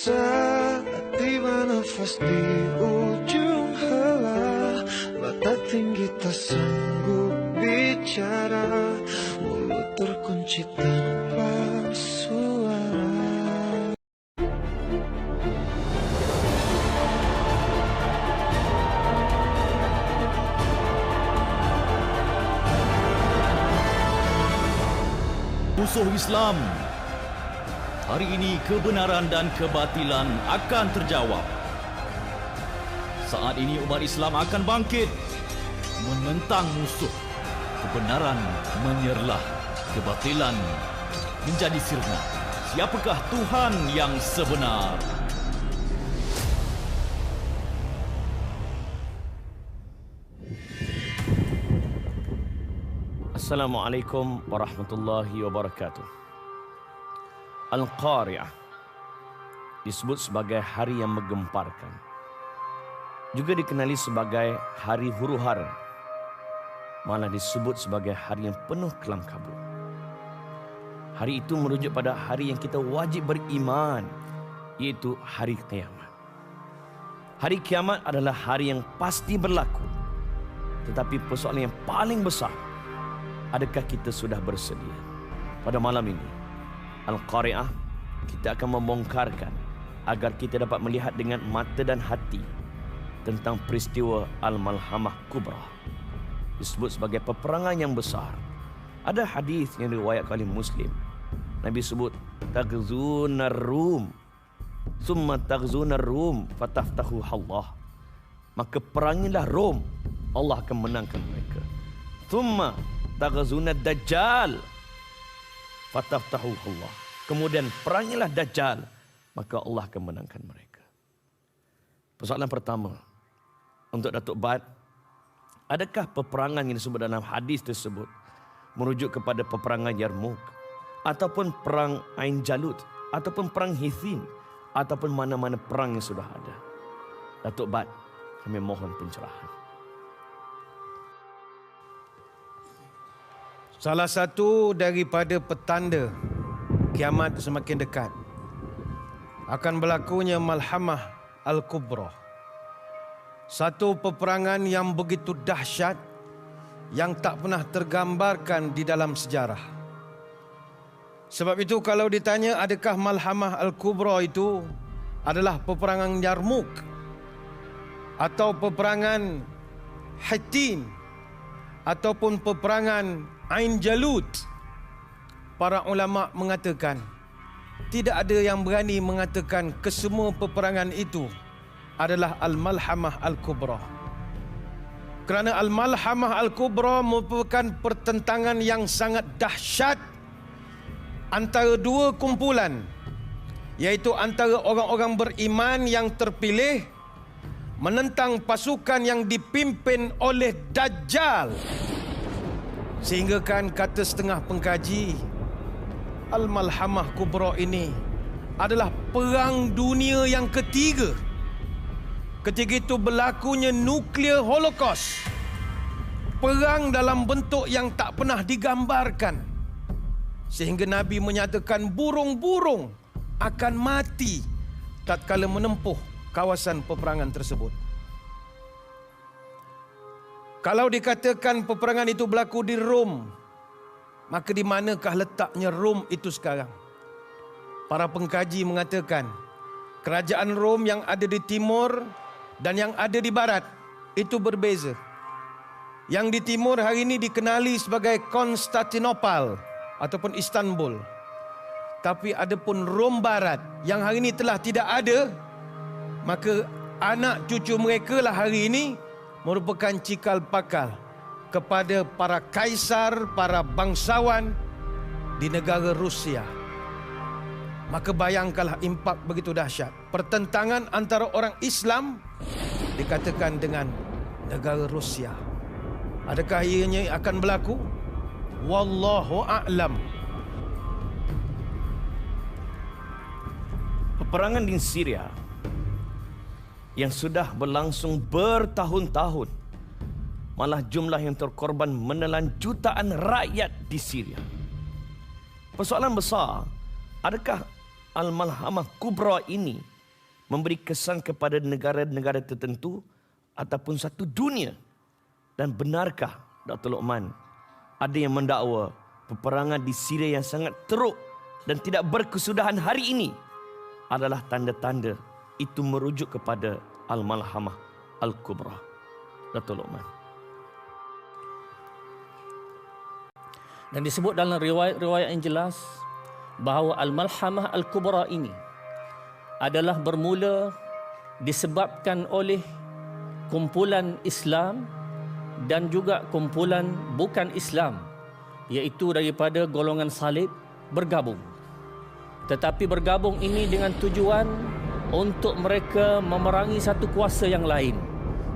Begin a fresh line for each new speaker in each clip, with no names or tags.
Saat tiba nafas di ujung helah, mata tinggi tak sanggup bicara, mulut terkunci tanpa suara.
Musuh Islam. Hari ini kebenaran dan kebatilan akan terjawab. Saat ini umat Islam akan bangkit menentang musuh. Kebenaran menyerlah, kebatilan menjadi sirna. Siapakah Tuhan yang sebenar?
Assalamualaikum warahmatullahi wabarakatuh. Al-Qari'ah disebut sebagai hari yang menggemparkan. Juga dikenali sebagai hari huru-hara. Malah disebut sebagai hari yang penuh kelam kabut. Hari itu merujuk pada hari yang kita wajib beriman, iaitu hari kiamat. Hari kiamat adalah hari yang pasti berlaku. Tetapi persoalan yang paling besar, adakah kita sudah bersedia? Pada malam ini, Al-Qari'ah, kita akan membongkarkan agar kita dapat melihat dengan mata dan hati tentang peristiwa Al-Malhamah Kubra. Disebut sebagai peperangan yang besar. Ada hadis yang diriwayatkan oleh Muslim. Nabi sebut, "Taghzunar Rum, summa taghzunar Rum, fataftahu Allah." Maka perangilah Rom, Allah akan menangkan mereka. Summa taghzunad Dajjal, fataftahu Allah. Kemudian perangilah Dajjal, maka Allah akan menangkan mereka. Persoalan pertama untuk Datuk Bad, adakah peperangan yang disebut dalam hadis tersebut merujuk kepada peperangan Yarmouk, ataupun perang Ain Jalut, ataupun perang Hithin, ataupun mana-mana perang yang sudah ada? Datuk Bad, kami mohon pencerahan.
Salah satu daripada petanda kiamat semakin dekat akan berlakunya Malhamah Al-Kubra. Satu peperangan yang begitu dahsyat yang tak pernah tergambarkan di dalam sejarah. Sebab itu kalau ditanya adakah Malhamah Al-Kubra itu adalah peperangan Yarmouk atau peperangan Hittin ataupun peperangan Ain Jalut, para ulama mengatakan tidak ada yang berani mengatakan kesemua peperangan itu adalah Al-Malhamah Al-Kubra. Kerana Al-Malhamah Al-Kubra merupakan pertentangan yang sangat dahsyat antara dua kumpulan, iaitu antara orang-orang beriman yang terpilih menentang pasukan yang dipimpin oleh Dajjal. Sehingga kan kata setengah pengkaji, Al-Malhamah Kubra ini adalah perang dunia yang ketiga. Ketika itu berlakunya nuklear holocaust. Perang dalam bentuk yang tak pernah digambarkan. Sehingga Nabi menyatakan burung-burung akan mati tatkala menempuh kawasan peperangan tersebut. Kalau dikatakan peperangan itu berlaku di Rom, maka di manakah letaknya Rom itu sekarang? Para pengkaji mengatakan kerajaan Rom yang ada di timur dan yang ada di barat itu berbeza. Yang di timur hari ini dikenali sebagai Konstantinopel ataupun Istanbul. Tapi ada pun Rom barat yang hari ini telah tidak ada, maka anak cucu mereka lah hari ini merupakan cikal bakal kepada para kaisar, para bangsawan di negara Rusia. Maka bayangkanlah impak begitu dahsyat. Pertentangan antara orang Islam dikatakan dengan negara Rusia. Adakah ianya akan berlaku? Wallahu a'lam.
Peperangan di Syria yang sudah berlangsung bertahun-tahun, malah jumlah yang terkorban menelan jutaan rakyat di Syria. Persoalan besar, adakah Al-Malhamah Kubra ini memberi kesan kepada negara-negara tertentu ataupun satu dunia? Dan benarkah, Dr. Luqman, ada yang mendakwa peperangan di Syria yang sangat teruk dan tidak berkesudahan hari ini adalah tanda-tanda itu merujuk kepada Al-Malhamah Al-Kubra? Dr. Luqman.
Dan disebut dalam riwayat-riwayat yang jelas bahawa Al-Malhamah Al-Kubra ini adalah bermula disebabkan oleh kumpulan Islam dan juga kumpulan bukan Islam, iaitu daripada golongan salib bergabung. Tetapi bergabung ini dengan tujuan untuk mereka memerangi satu kuasa yang lain,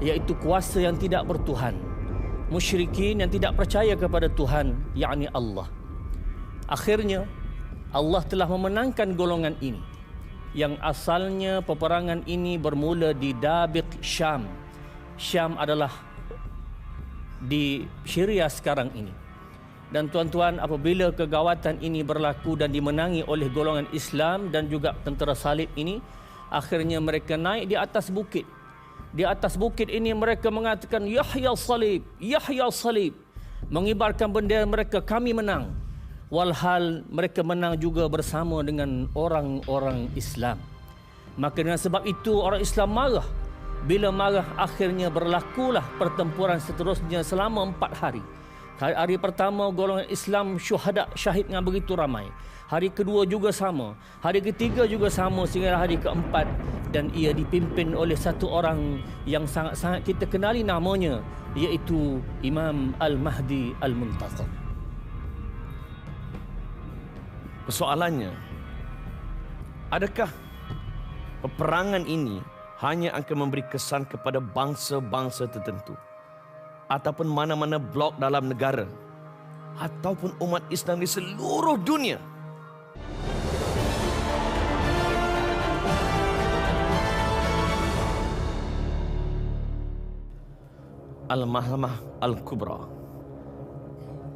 iaitu kuasa yang tidak bertuhan, musyrikin yang tidak percaya kepada Tuhan, yakni Allah. Akhirnya Allah telah memenangkan golongan ini, yang asalnya peperangan ini bermula di Dabiq, Syam. Syam adalah di Syria sekarang ini. Dan tuan-tuan, apabila kegawatan ini berlaku dan dimenangi oleh golongan Islam dan juga tentera salib ini, akhirnya mereka naik di atas bukit. Di atas bukit ini mereka mengatakan, Yahya Salib, Yahya Salib. Mengibarkan bendera mereka, kami menang. Walhal mereka menang juga bersama dengan orang-orang Islam. Maka dengan sebab itu orang Islam marah. Bila marah, akhirnya berlakulah pertempuran seterusnya selama 4 hari. Hari pertama golongan Islam syuhada, syahid dengan begitu ramai. Hari kedua juga sama. Hari ketiga juga sama sehingga hari keempat. Dan ia dipimpin oleh satu orang yang sangat-sangat kita kenali namanya, iaitu Imam Al-Mahdi Al-Muntazir.
Persoalannya, adakah peperangan ini hanya akan memberi kesan kepada bangsa-bangsa tertentu ataupun mana-mana blok dalam negara ataupun umat Islam di seluruh dunia? Al-Malhamah Al-Kubra.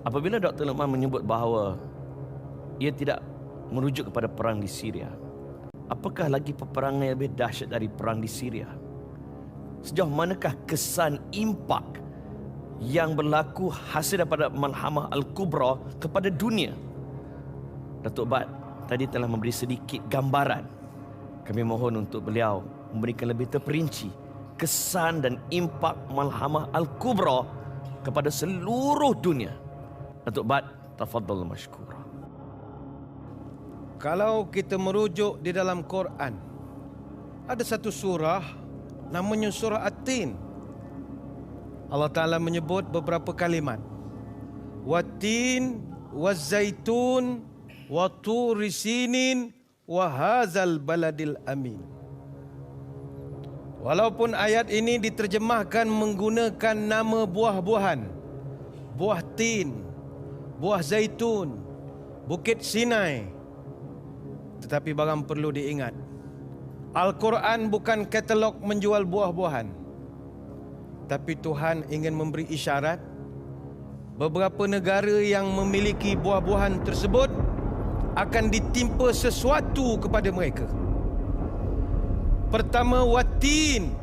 Apabila Dr. Luqman menyebut bahawa ia tidak merujuk kepada perang di Syria, apakah lagi peperangan yang lebih dahsyat dari perang di Syria? Sejauh manakah kesan impak yang berlaku hasil daripada Malhamah Al-Kubra kepada dunia? Datuk Bat tadi telah memberi sedikit gambaran. Kami mohon untuk beliau memberikan lebih terperinci kesan dan impak Malhamah Al-Kubra kepada seluruh dunia. Datuk Bat, tafadhal mashkura.
Kalau kita merujuk di dalam Quran, ada satu surah namanya surah At-Tin. Allah Ta'ala menyebut beberapa kalimat. Wat-tin, waz-zaitun, wa-turi sinin, wa hazal baladil amin. Walaupun ayat ini diterjemahkan menggunakan nama buah-buahan, buah tin, buah zaitun, bukit Sinai, tetapi barang perlu diingat, Al-Quran bukan katalog menjual buah-buahan. Tapi Tuhan ingin memberi isyarat beberapa negara yang memiliki buah-buahan tersebut akan ditimpa sesuatu kepada mereka. Pertama, Watin.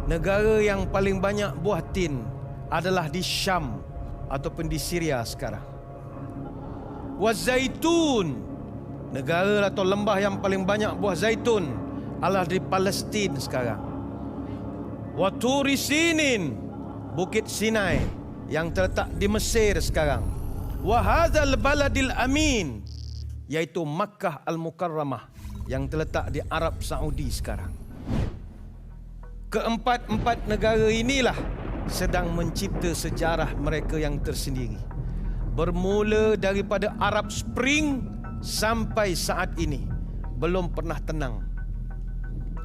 Negara yang paling banyak buah tin adalah di Syam ataupun di Syria sekarang. Wazaitun. Negara atau lembah yang paling banyak buah zaitun adalah di Palestin sekarang. Wa Turi Sinin, Bukit Sinai yang terletak di Mesir sekarang. Wa hadzal baladil amin, iaitu Makkah Al-Mukarramah yang terletak di Arab Saudi sekarang. Keempat-empat negara inilah sedang mencipta sejarah mereka yang tersendiri. Bermula daripada Arab Spring sampai saat ini belum pernah tenang.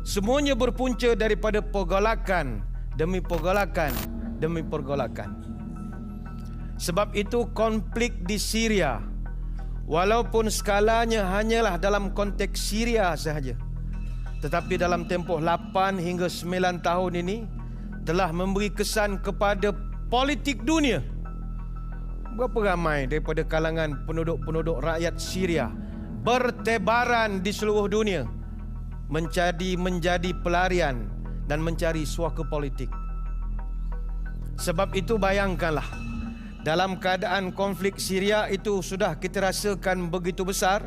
Semuanya berpunca daripada pergolakan demi pergolakan demi pergolakan. Sebab itu konflik di Syria, walaupun skalanya hanyalah dalam konteks Syria sahaja, tetapi dalam tempoh 8 hingga 9 tahun ini telah memberi kesan kepada politik dunia. Berapa ramai daripada kalangan penduduk-penduduk rakyat Syria bertebaran di seluruh dunia menjadi pelarian dan mencari suaka politik. Sebab itu bayangkanlah, dalam keadaan konflik Syria itu sudah kita rasakan begitu besar,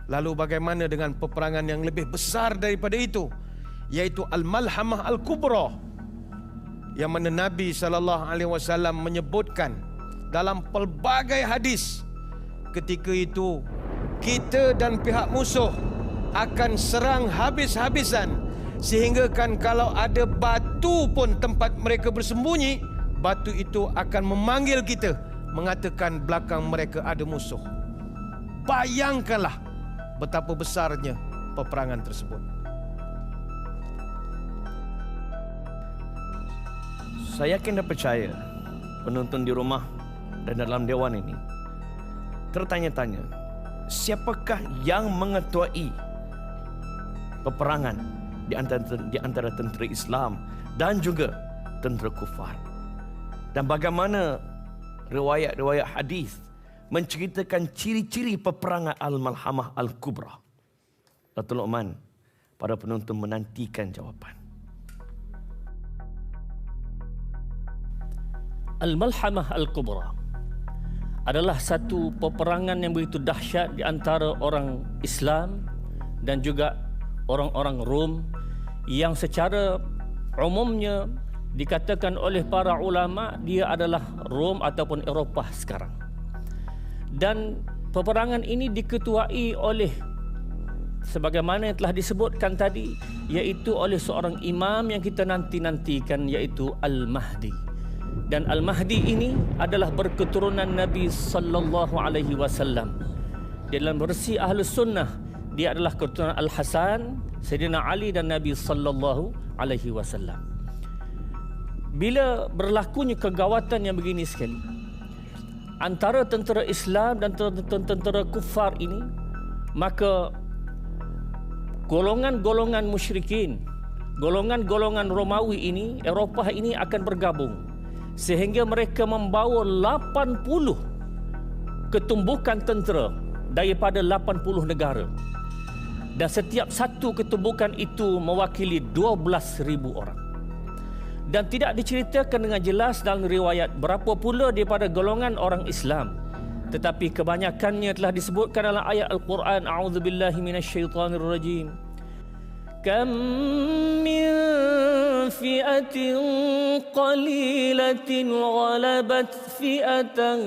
lalu bagaimana dengan peperangan yang lebih besar daripada itu, yaitu Al-Malhamah Al-Kubra, yang mana Nabi SAW menyebutkan dalam pelbagai hadis, ketika itu kita dan pihak musuh akan serang habis-habisan, sehingga kan kalau ada batu pun tempat mereka bersembunyi, batu itu akan memanggil kita, mengatakan belakang mereka ada musuh. Bayangkanlah betapa besarnya peperangan tersebut.
Saya yakin dan percaya penonton di rumah dan dalam dewan ini tertanya-tanya, siapakah yang mengetuai peperangan di antara tentera Islam dan juga tentera kufar? Dan bagaimana riwayat-riwayat hadis menceritakan ciri-ciri peperangan Al-Malhamah Al-Kubra? Datuk Luqman, para penonton menantikan jawapan.
Al-Malhamah Al-Kubra adalah satu peperangan yang begitu dahsyat di antara orang Islam dan juga orang-orang Rom, yang secara umumnya dikatakan oleh para ulama dia adalah Rom ataupun Eropah sekarang. Dan peperangan ini diketuai oleh, sebagaimana yang telah disebutkan tadi, iaitu oleh seorang imam yang kita nanti-nantikan, iaitu Al-Mahdi. Dan Al-Mahdi ini adalah berketurunan Nabi sallallahu alaihi wasallam. Dalam versi Ahlus Sunnah, dia adalah keturunan Al-Hasan, Sayyidina Ali dan Nabi sallallahu alaihi wasallam. Bila berlakunya kegawatan yang begini sekali antara tentera Islam dan tentera kufar ini, maka golongan-golongan musyrikin, golongan-golongan Romawi ini, Eropah ini akan bergabung, sehingga mereka membawa 80 ketumbukan tentera daripada 80 negara. Dan setiap satu ketumbukan itu mewakili 12,000 orang. Dan tidak diceritakan dengan jelas dalam riwayat berapa pula daripada golongan orang Islam. Tetapi kebanyakannya telah disebutkan dalam ayat Al-Quran. A'udzubillahi minasyaitanirrajim. Kam min fi'atin qalilatin ghalabat fi'atan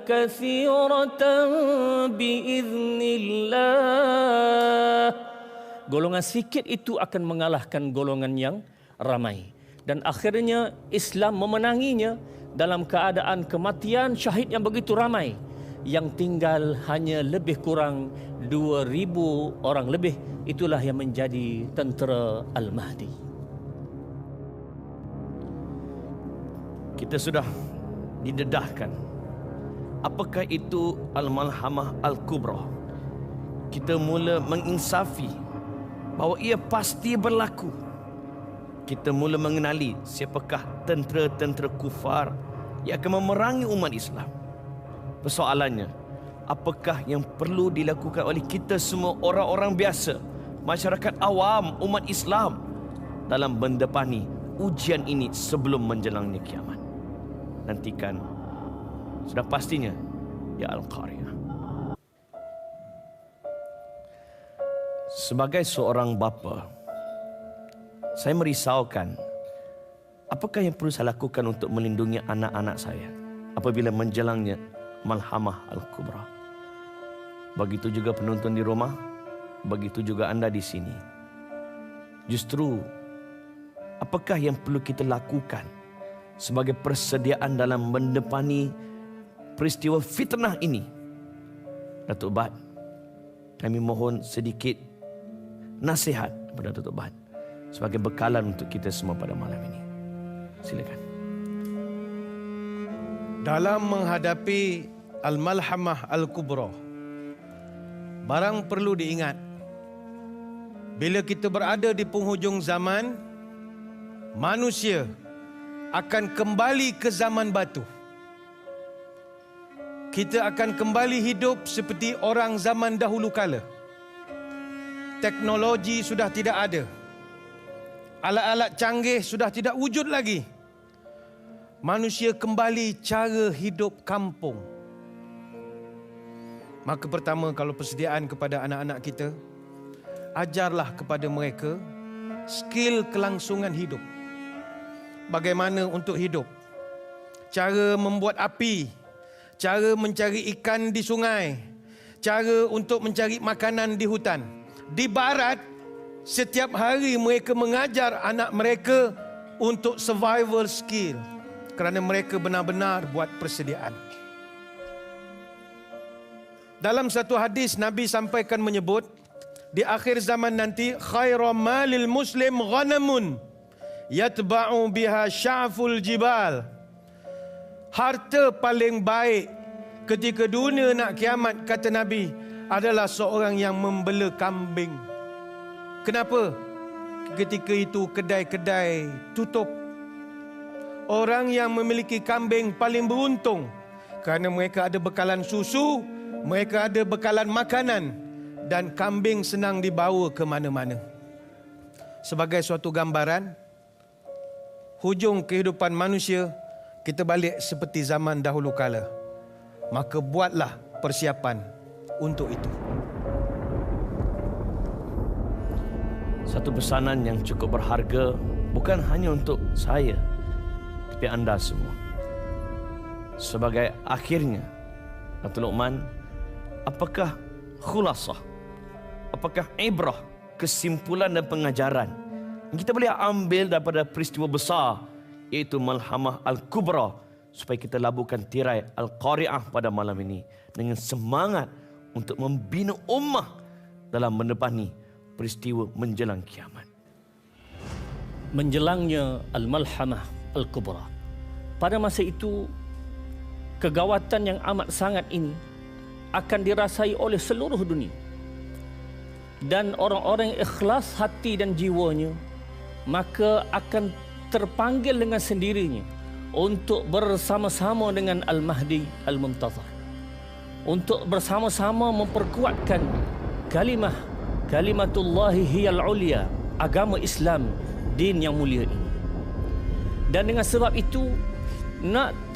kathiratan biiznillah. Golongan sedikit itu akan mengalahkan golongan yang ramai. Dan akhirnya Islam memenanginya dalam keadaan kematian syahid yang begitu ramai, yang tinggal hanya lebih kurang 2,000 orang lebih. Itulah yang menjadi tentera Al-Mahdi.
Kita sudah didedahkan apakah itu Al-Malhamah Al-Kubra. Kita mula menginsafi bahawa ia pasti berlaku. Kita mula mengenali siapakah tentera-tentera kufar yang akan memerangi umat Islam. Persoalannya, apakah yang perlu dilakukan oleh kita semua orang-orang biasa, masyarakat awam, umat Islam dalam mendepani ujian ini sebelum menjelangnya kiamat? Nantikan, sudah pastinya, ya Al-Qari'ah. Sebagai seorang bapa, saya merisaukan apakah yang perlu saya lakukan untuk melindungi anak-anak saya apabila menjelangnya Malhamah Al-Kubra. Begitu juga penonton di rumah, begitu juga anda di sini. Justru, apakah yang perlu kita lakukan sebagai persediaan dalam mendepani peristiwa fitnah ini? Datuk Bat, kami mohon sedikit nasihat kepada Datuk Bat sebagai bekalan untuk kita semua pada malam ini. Silakan.
Dalam menghadapi Al-Malhamah Al-Kubra, barang perlu diingat, bila kita berada di penghujung zaman, manusia akan kembali ke zaman batu. Kita akan kembali hidup seperti orang zaman dahulu kala. teknologi sudah tidak ada. Alat-alat canggih sudah tidak wujud lagi. Manusia kembali cara hidup kampung. Maka pertama, kalau persediaan kepada anak-anak kita, ajarlah kepada mereka skill kelangsungan hidup. Bagaimana untuk hidup. Cara membuat api, cara mencari ikan di sungai, cara untuk mencari makanan di hutan. Di barat, setiap hari mereka mengajar anak mereka untuk survival skill. Kerana mereka benar-benar buat persediaan. Dalam satu hadis, Nabi sampaikan menyebut, di akhir zaman nanti, khairu malil muslim ghanamun yatba'u biha sya'ful jibal. Harta paling baik ketika dunia nak kiamat, kata Nabi, adalah seorang yang membela kambing. Kenapa? Ketika itu kedai-kedai tutup. Orang yang memiliki kambing paling beruntung kerana mereka ada bekalan susu, mereka ada bekalan makanan, dan kambing senang dibawa ke mana-mana. Sebagai suatu gambaran, hujung kehidupan manusia, kita balik seperti zaman dahulu kala. Maka buatlah persiapan untuk itu.
Satu pesanan yang cukup berharga bukan hanya untuk saya, tapi anda semua. Sebagai akhirnya, Datuk Luqman, apakah khulasah, apakah ibrah, kesimpulan dan pengajaran yang kita boleh ambil daripada peristiwa besar, iaitu Malhamah Al-Kubra, supaya kita labuhkan tirai Al-Qari'ah pada malam ini dengan semangat untuk membina ummah dalam menepani peristiwa menjelang kiamat.
Menjelangnya Al-Malhamah Al-Kubra. Pada masa itu, kegawatan yang amat sangat ini akan dirasai oleh seluruh dunia. Dan orang-orang yang ikhlas hati dan jiwanya, maka akan terpanggil dengan sendirinya untuk bersama-sama dengan Al-Mahdi Al-Muntazar, untuk bersama-sama memperkuatkan kalimatullahi hiyal ulia, agama Islam, din yang mulia ini. Dan dengan sebab itu,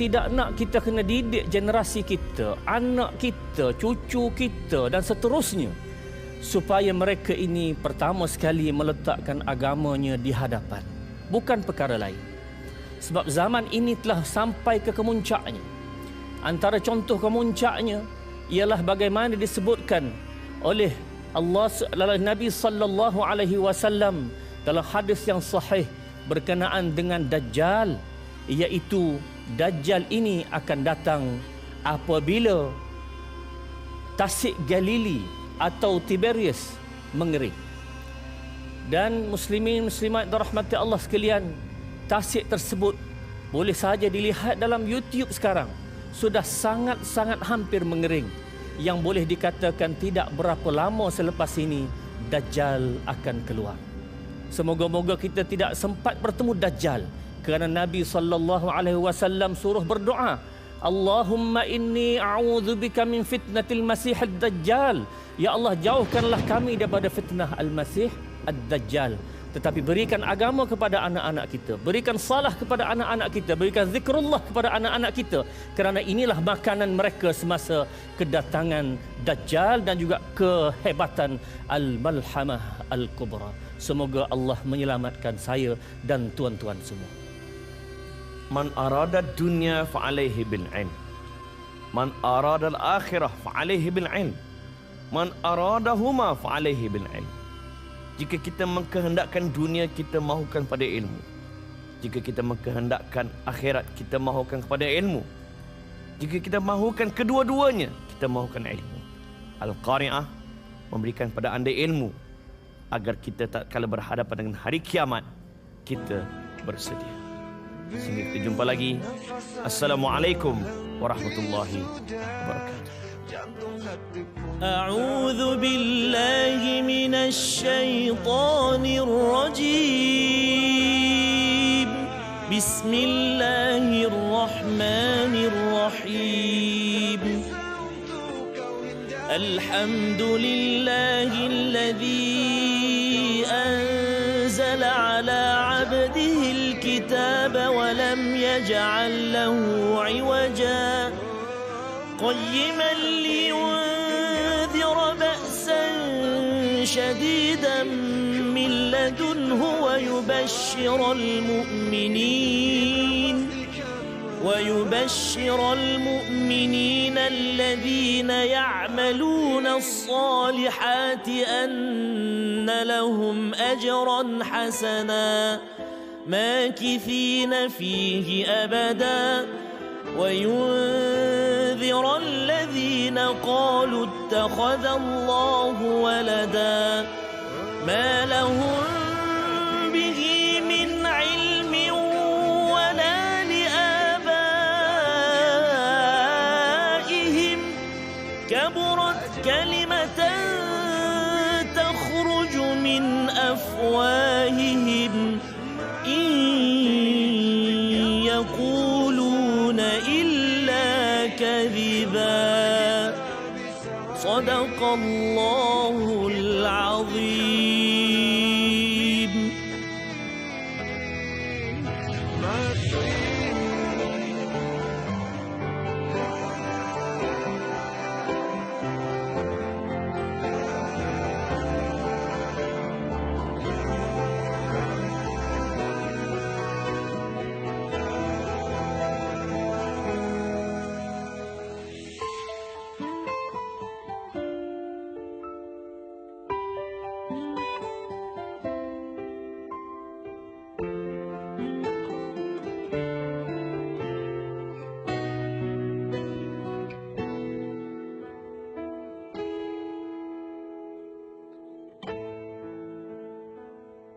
tidak nak kita kena didik generasi kita, anak kita, cucu kita dan seterusnya, supaya mereka ini pertama sekali meletakkan agamanya di hadapan, bukan perkara lain. Sebab zaman ini telah sampai ke kemuncaknya. Antara contoh kemuncaknya ialah bagaimana disebutkan oleh Nabi sallallahu alaihi wasallam dalam hadis yang sahih berkenaan dengan Dajjal, iaitu Dajjal ini akan datang apabila Tasik Galili atau Tiberias mengering. Dan muslimin muslimat dirahmati Allah sekalian, tasik tersebut boleh saja dilihat dalam YouTube sekarang, sudah sangat-sangat hampir mengering, yang boleh dikatakan tidak berapa lama selepas ini Dajjal akan keluar. Semoga-moga kita tidak sempat bertemu Dajjal, kerana Nabi SAW suruh berdoa, Allahumma inni a'udzubika min fitnatil masih ad-dajjal. Ya Allah, jauhkanlah kami daripada fitnah al-masih ad-dajjal. Tetapi berikan agama kepada anak-anak kita, berikan salah kepada anak-anak kita, berikan zikrullah kepada anak-anak kita, kerana inilah makanan mereka semasa kedatangan Dajjal dan juga kehebatan Al-Malhamah Al-Kubra. Semoga Allah menyelamatkan saya dan tuan-tuan semua.
Man arada dunya fa'alaihi bil ilm. Man arada al-akhirah fa'alaihi bil ilm. Man aradahuma fa'alaihi bil ilm. Jika kita mengkehendakkan dunia, kita mahukan pada ilmu. Jika kita mengkehendakkan akhirat, kita mahukan kepada ilmu. Jika kita mahukan kedua-duanya, kita mahukan ilmu. Al-Qari'ah memberikan pada anda ilmu, agar kita tak kala berhadapan dengan hari kiamat, kita bersedia. Sehingga kita jumpa lagi. Assalamualaikum warahmatullahi wabarakatuh.
أعوذ بالله من الشيطان الرجيم بسم الله الرحمن الرحيم الحمد لله الذي بيده الكتاب ولم يجعل له عوجا قيما لينذر بأسا شديدا من لدنه ويبشر المؤمنين الذين يعملون الصالحات أن لهم أجرا حسنا ماكثين فيه أبدا وينذر الذين قالوا اتخذ الله ولدا ما لهم به من علم ولا لآبائهم كبرت كلمة تخرج من أفواههم إن يقولون إلا كذبا صدق الله